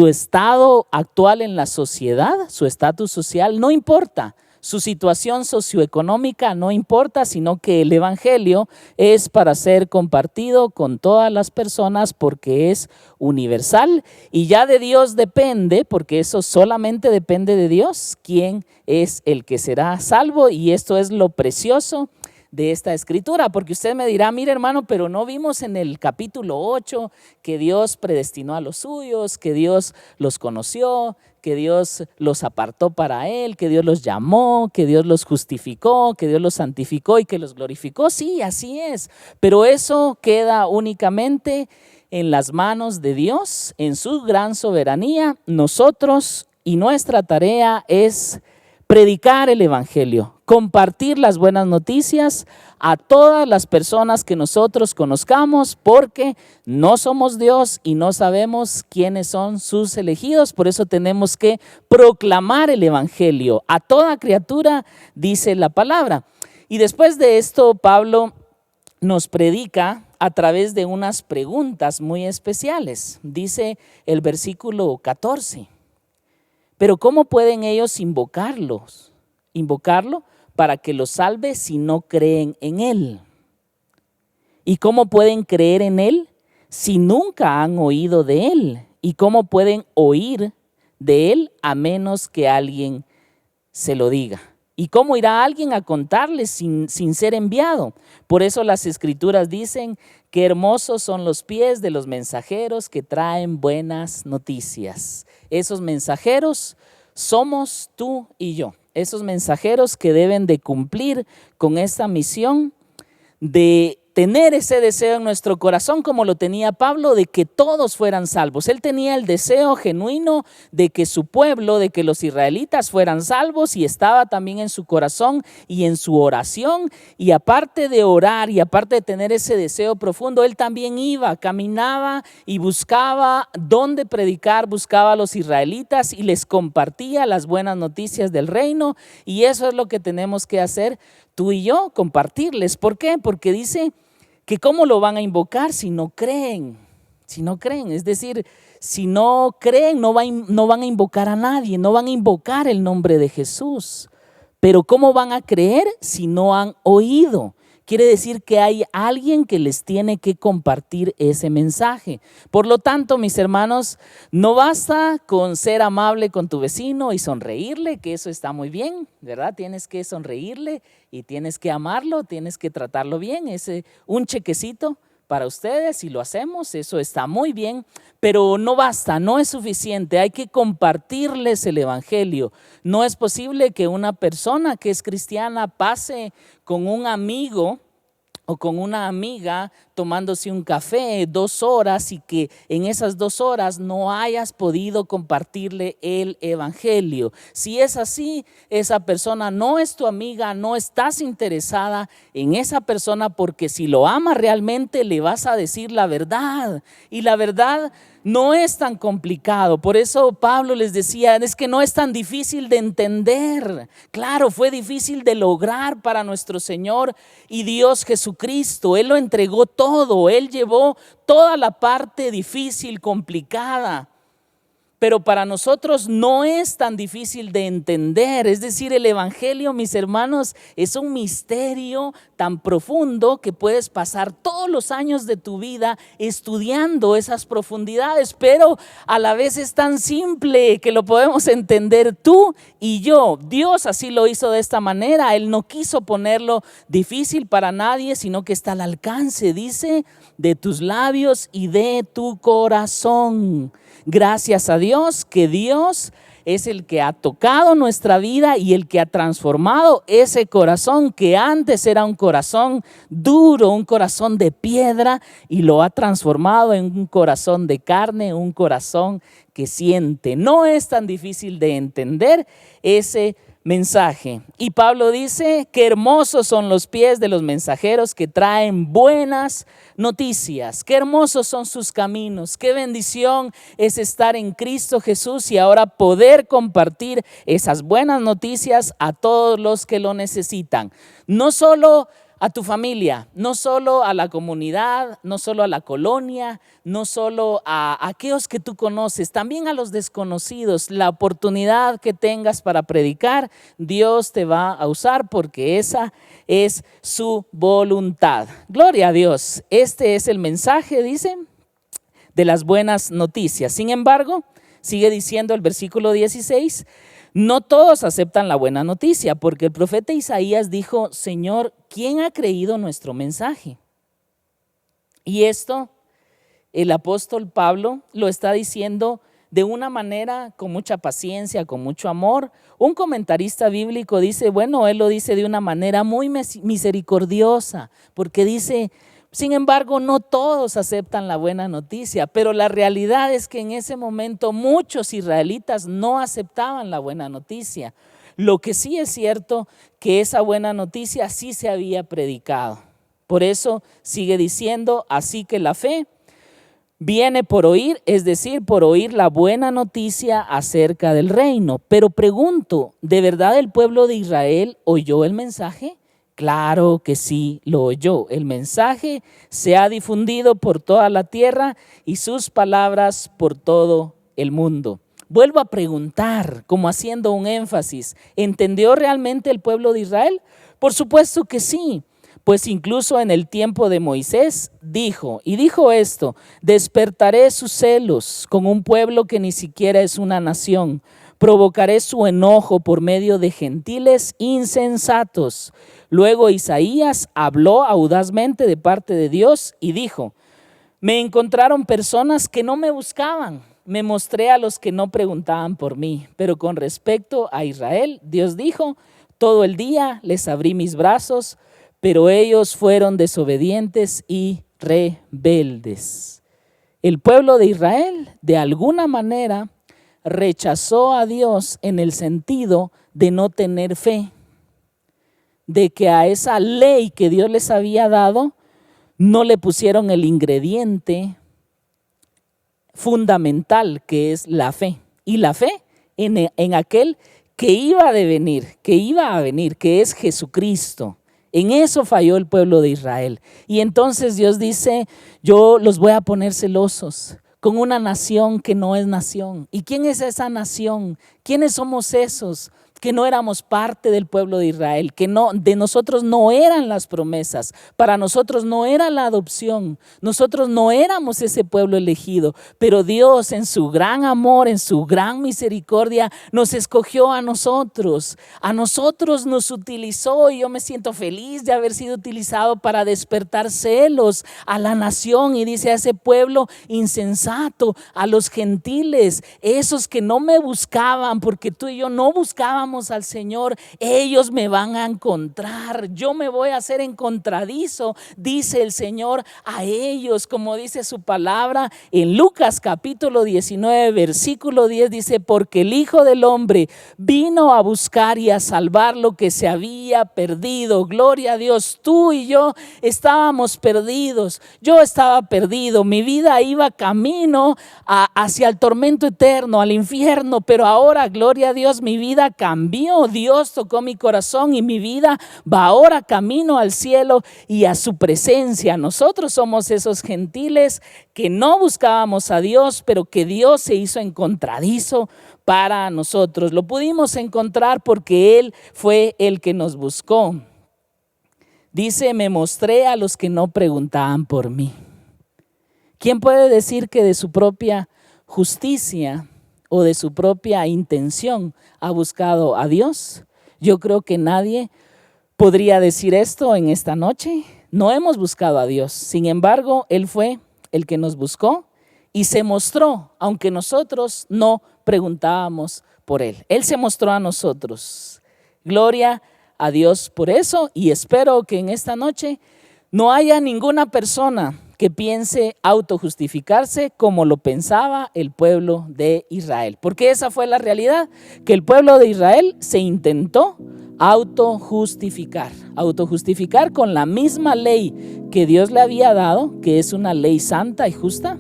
estado actual en la sociedad, su estatus social, no importa. Su situación socioeconómica no importa, sino que el evangelio es para ser compartido con todas las personas porque es universal y ya de Dios depende, porque eso solamente depende de Dios, quién es el que será salvo, y esto es lo precioso de esta escritura, porque usted me dirá, mire hermano, pero no vimos en el capítulo 8 que Dios predestinó a los suyos, que Dios los conoció, que Dios los apartó para Él, que Dios los llamó, que Dios los justificó, que Dios los santificó y que los glorificó. Sí, así es, pero eso queda únicamente en las manos de Dios, en su gran soberanía. Nosotros y nuestra tarea es predicar el evangelio, compartir las buenas noticias a todas las personas que nosotros conozcamos, porque no somos Dios y no sabemos quiénes son sus elegidos. Por eso tenemos que proclamar el evangelio a toda criatura, dice la palabra. Y después de esto, Pablo nos predica a través de unas preguntas muy especiales. Dice el versículo 14. Pero ¿cómo pueden ellos invocarlo para que los salve si no creen en Él? ¿Y cómo pueden creer en Él si nunca han oído de Él? ¿Y cómo pueden oír de Él a menos que alguien se lo diga? ¿Y cómo irá alguien a contarles sin ser enviado? Por eso las escrituras dicen que hermosos son los pies de los mensajeros que traen buenas noticias. Esos mensajeros somos tú y yo. Esos mensajeros que deben de cumplir con esta misión de tener ese deseo en nuestro corazón como lo tenía Pablo, de que todos fueran salvos. Él tenía el deseo genuino de que su pueblo, de que los israelitas fueran salvos, y estaba también en su corazón y en su oración. Y aparte de orar y aparte de tener ese deseo profundo, él también iba, caminaba y buscaba dónde predicar, buscaba a los israelitas y les compartía las buenas noticias del reino. Y eso es lo que tenemos que hacer tú y yo, compartirles. ¿Por qué? Porque dice que cómo lo van a invocar si no creen. Si no creen, es decir, si no creen no van a invocar a nadie, no van a invocar el nombre de Jesús. Pero ¿cómo van a creer si no han oído? Quiere decir que hay alguien que les tiene que compartir ese mensaje. Por lo tanto, mis hermanos, no basta con ser amable con tu vecino y sonreírle, que eso está muy bien, ¿verdad? Tienes que sonreírle y tienes que amarlo, tienes que tratarlo bien. Un chequecito para ustedes, si lo hacemos, eso está muy bien, pero no basta, no es suficiente, hay que compartirles el evangelio. No es posible que una persona que es cristiana pase con un amigo o con una amiga tomándose un café 2 horas y que en esas 2 horas no hayas podido compartirle el evangelio. Si es así, esa persona no es tu amiga, no estás interesada en esa persona, porque si lo amas realmente le vas a decir la verdad, y la verdad no es tan complicado. Por eso Pablo les decía, es que no es tan difícil de entender. Claro, fue difícil de lograr para nuestro Señor y Dios Jesucristo. Él lo entregó todo, Él llevó toda la parte difícil, complicada. Pero para nosotros no es tan difícil de entender. Es decir, el evangelio, mis hermanos, es un misterio tan profundo que puedes pasar todos los años de tu vida estudiando esas profundidades, pero a la vez es tan simple que lo podemos entender tú y yo. Dios así lo hizo de esta manera. Él no quiso ponerlo difícil para nadie, sino que está al alcance, dice, de tus labios y de tu corazón. Gracias a Dios que Dios es el que ha tocado nuestra vida y el que ha transformado ese corazón que antes era un corazón duro, un corazón de piedra, y lo ha transformado en un corazón de carne, un corazón que siente. No es tan difícil de entender ese mensaje. Y Pablo dice: qué hermosos son los pies de los mensajeros que traen buenas noticias. Qué hermosos son sus caminos. Qué bendición es estar en Cristo Jesús y ahora poder compartir esas buenas noticias a todos los que lo necesitan. No solo a tu familia, no solo a la comunidad, no solo a la colonia, no solo a aquellos que tú conoces, también a los desconocidos. La oportunidad que tengas para predicar, Dios te va a usar porque esa es su voluntad. Gloria a Dios. Este es el mensaje, dice, de las buenas noticias. Sin embargo, sigue diciendo el versículo 16, no todos aceptan la buena noticia, porque el profeta Isaías dijo: Señor, ¿quién ha creído nuestro mensaje? Y esto el apóstol Pablo lo está diciendo de una manera con mucha paciencia, con mucho amor. Un comentarista bíblico dice, bueno, él lo dice de una manera muy misericordiosa, porque dice: sin embargo, no todos aceptan la buena noticia, pero la realidad es que en ese momento muchos israelitas no aceptaban la buena noticia. Lo que sí es cierto, que esa buena noticia sí se había predicado. Por eso sigue diciendo: así que la fe viene por oír, es decir, por oír la buena noticia acerca del reino. Pero pregunto, ¿de verdad el pueblo de Israel oyó el mensaje? Claro que sí lo oyó. El mensaje se ha difundido por toda la tierra y sus palabras por todo el mundo. Vuelvo a preguntar, como haciendo un énfasis, ¿entendió realmente el pueblo de Israel? Por supuesto que sí, pues incluso en el tiempo de Moisés dijo esto: despertaré sus celos con un pueblo que ni siquiera es una nación. Provocaré su enojo por medio de gentiles insensatos. Luego Isaías habló audazmente de parte de Dios y dijo: me encontraron personas que no me buscaban, me mostré a los que no preguntaban por mí. Pero con respecto a Israel, Dios dijo: todo el día les abrí mis brazos, pero ellos fueron desobedientes y rebeldes. El pueblo de Israel, de alguna manera, rechazó a Dios en el sentido de no tener fe, de que a esa ley que Dios les había dado no le pusieron el ingrediente fundamental, que es la fe. Y la fe en aquel que iba a venir, que es Jesucristo. En eso falló el pueblo de Israel. Y entonces Dios dice: yo los voy a poner celosos con una nación que no es nación. ¿Y quién es esa nación? ¿Quiénes somos esos que no éramos parte del pueblo de Israel? Que no, de nosotros no eran las promesas, para nosotros no era la adopción, nosotros no éramos ese pueblo elegido, pero Dios en su gran amor, en su gran misericordia, nos escogió a nosotros nos utilizó, y yo me siento feliz de haber sido utilizado para despertar celos a la nación. Y dice: a ese pueblo insensato, a los gentiles, esos que no me buscaban, porque tú y yo no buscábamos al Señor, ellos me van a encontrar. Yo me voy a hacer encontradizo, dice el Señor, a ellos, como dice su palabra en Lucas capítulo 19 versículo 10, dice: porque el Hijo del Hombre vino a buscar y a salvar lo que se había perdido. Gloria a Dios. Tú y yo estábamos perdidos. Yo estaba perdido. Mi vida iba camino hacia el tormento eterno, al infierno, pero ahora, gloria a Dios, mi vida cambió. Dios tocó mi corazón y mi vida va ahora camino al cielo y a su presencia. Nosotros somos esos gentiles que no buscábamos a Dios, pero que Dios se hizo encontradizo para nosotros. Lo pudimos encontrar porque Él fue el que nos buscó. Dice: me mostré a los que no preguntaban por mí. ¿Quién puede decir que de su propia justicia o de su propia intención ha buscado a Dios? Yo creo que nadie podría decir esto en esta noche. No hemos buscado a Dios. Sin embargo, Él fue el que nos buscó y se mostró, aunque nosotros no preguntábamos por Él. Él se mostró a nosotros. Gloria a Dios por eso, y espero que en esta noche no haya ninguna persona que piense autojustificarse como lo pensaba el pueblo de Israel. Porque esa fue la realidad, que el pueblo de Israel se intentó autojustificar con la misma ley que Dios le había dado, que es una ley santa y justa.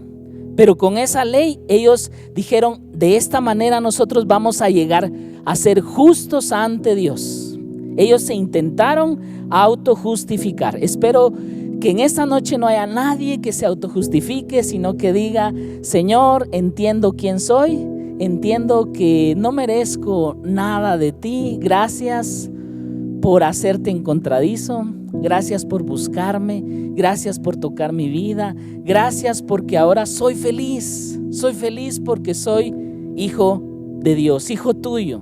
Pero con esa ley ellos dijeron, de esta manera nosotros vamos a llegar a ser justos ante Dios. Ellos se intentaron autojustificar. Espero que en esta noche no haya nadie que se autojustifique, sino que diga, Señor, entiendo quién soy, entiendo que no merezco nada de ti. Gracias por hacerte encontradizo. Gracias por buscarme, gracias por tocar mi vida, gracias porque ahora soy feliz porque soy hijo de Dios, hijo tuyo.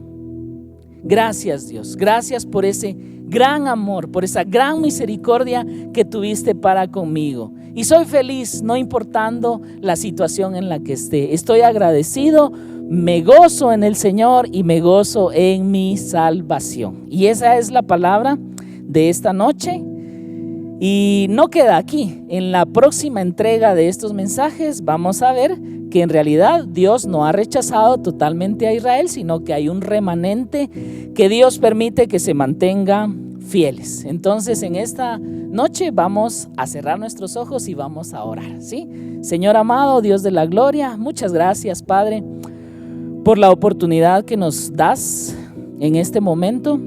Gracias, Dios, gracias por ese gran amor, por esa gran misericordia que tuviste para conmigo. Y soy feliz no importando la situación en la que esté. Estoy agradecido, me gozo en el Señor y me gozo en mi salvación. Y esa es la palabra de esta noche. Y no queda aquí. En la próxima entrega de estos mensajes vamos a ver que en realidad Dios no ha rechazado totalmente a Israel, sino que hay un remanente que Dios permite que se mantenga fieles. Entonces en esta noche vamos a cerrar nuestros ojos y vamos a orar, ¿sí? Señor amado, Dios de la gloria, muchas gracias, Padre, por la oportunidad que nos das en este momento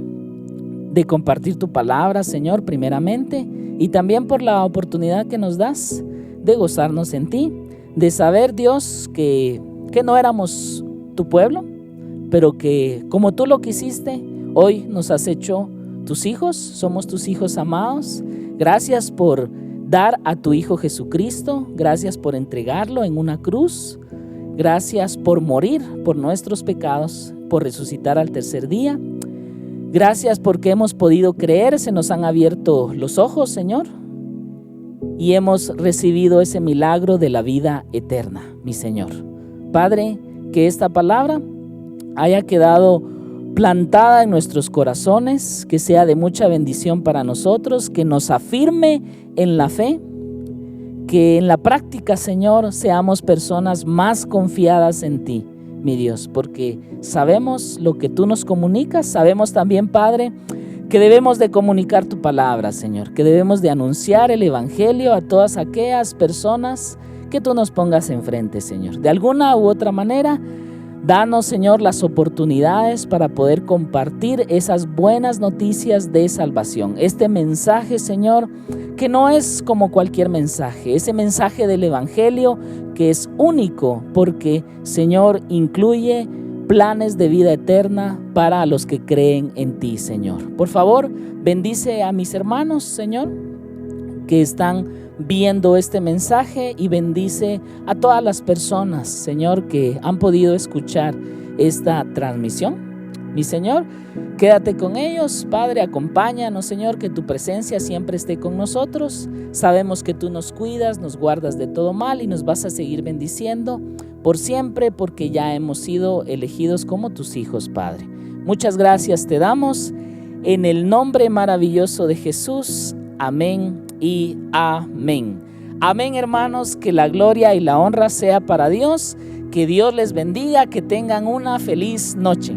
de compartir tu palabra, Señor, primeramente, y también por la oportunidad que nos das de gozarnos en ti, de saber, Dios, que no éramos tu pueblo, pero que como tú lo quisiste, hoy nos has hecho tus hijos, somos tus hijos amados. Gracias por dar a tu Hijo Jesucristo, gracias por entregarlo en una cruz, gracias por morir por nuestros pecados, por resucitar al tercer día. Gracias porque hemos podido creer, se nos han abierto los ojos, Señor, y hemos recibido ese milagro de la vida eterna, mi Señor. Padre, que esta palabra haya quedado plantada en nuestros corazones, que sea de mucha bendición para nosotros, que nos afirme en la fe, que en la práctica, Señor, seamos personas más confiadas en ti, mi Dios, porque sabemos lo que tú nos comunicas, sabemos también, Padre, que debemos de comunicar tu palabra, Señor, que debemos de anunciar el evangelio a todas aquellas personas que tú nos pongas enfrente, Señor. De alguna u otra manera, danos, Señor, las oportunidades para poder compartir esas buenas noticias de salvación. Este mensaje, Señor, que no es como cualquier mensaje, ese mensaje del evangelio que es único porque, Señor, incluye planes de vida eterna para los que creen en ti, Señor. Por favor, bendice a mis hermanos, Señor, que están viendo este mensaje, y bendice a todas las personas, Señor, que han podido escuchar esta transmisión. Mi Señor, quédate con ellos, Padre, acompáñanos, Señor, que tu presencia siempre esté con nosotros. Sabemos que tú nos cuidas, nos guardas de todo mal y nos vas a seguir bendiciendo por siempre, porque ya hemos sido elegidos como tus hijos, Padre. Muchas gracias te damos en el nombre maravilloso de Jesús. Amén y amén. Amén, hermanos, que la gloria y la honra sea para Dios. Que Dios les bendiga, que tengan una feliz noche.